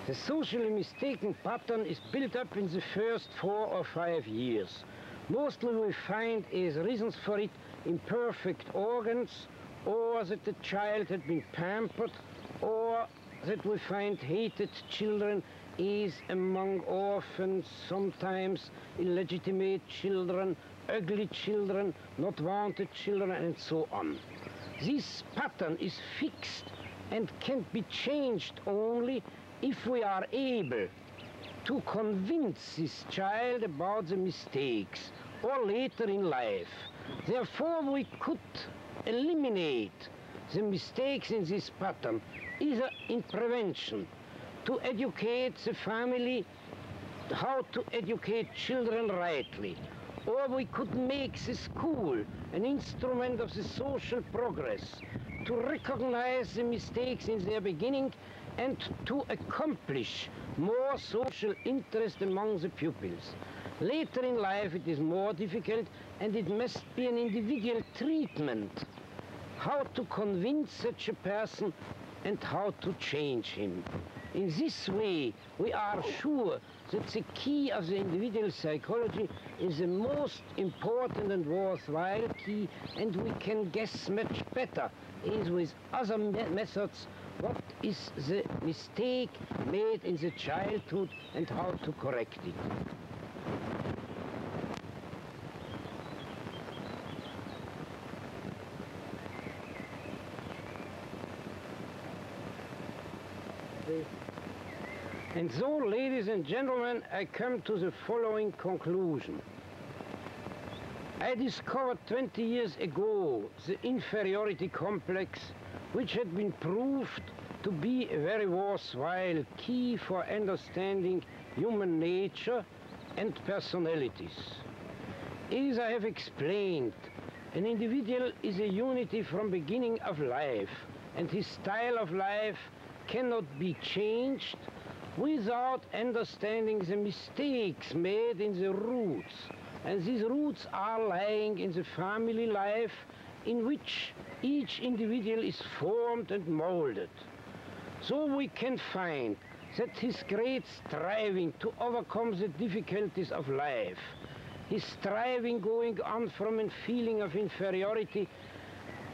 The socially mistaken pattern is built up in the first 4 or 5 years. Mostly we find as reasons for it imperfect organs, or that the child had been pampered, or that we find hated children is among orphans, sometimes illegitimate children, ugly children, not wanted children, and so on. This pattern is fixed and can be changed only if we are able to convince this child about the mistakes, or later in life. Therefore, we could eliminate the mistakes in this pattern, either in prevention, to educate the family how to educate children rightly, or we could make the school an instrument of the social progress, to recognize the mistakes in their beginning and to accomplish more social interest among the pupils. Later in life it is more difficult, and it must be an individual treatment how to convince such a person and how to change him. In this way, we are sure that the key of the individual psychology is the most important and worthwhile key, and we can guess much better, as with other methods, what is the mistake made in the childhood and how to correct it. And so, ladies and gentlemen, I come to the following conclusion. I discovered 20 years ago the inferiority complex, which had been proved to be a very worthwhile key for understanding human nature and personalities. As I have explained, an individual is a unity from beginning of life, and his style of life cannot be changed without understanding the mistakes made in the roots. And these roots are lying in the family life in which each individual is formed and molded. So we can find that his great striving to overcome the difficulties of life, his striving going on from a feeling of inferiority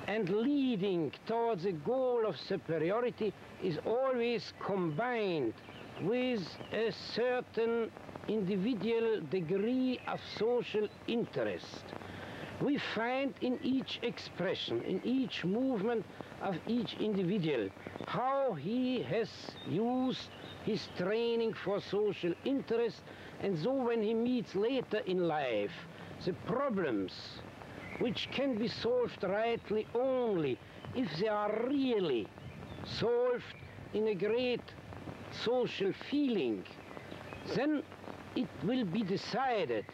and leading towards the goal of superiority, is always combined with a certain individual degree of social interest. We find in each expression, in each movement of each individual, how he has used his training for social interest, and so when he meets later in life the problems which can be solved rightly only if they are really solved in a great social feeling, then it will be decided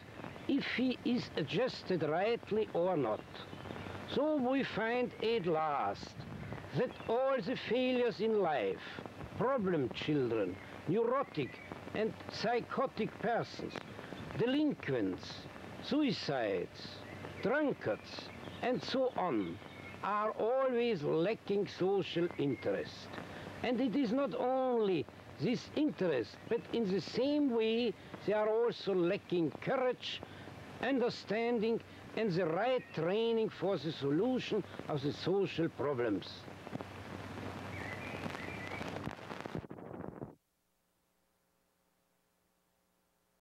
if he is adjusted rightly or not. So we find at last that all the failures in life, problem children, neurotic and psychotic persons, delinquents, suicides, drunkards, and so on, are always lacking social interest. And it is not only this interest, but in the same way they are also lacking courage, understanding, and the right training for the solution of the social problems.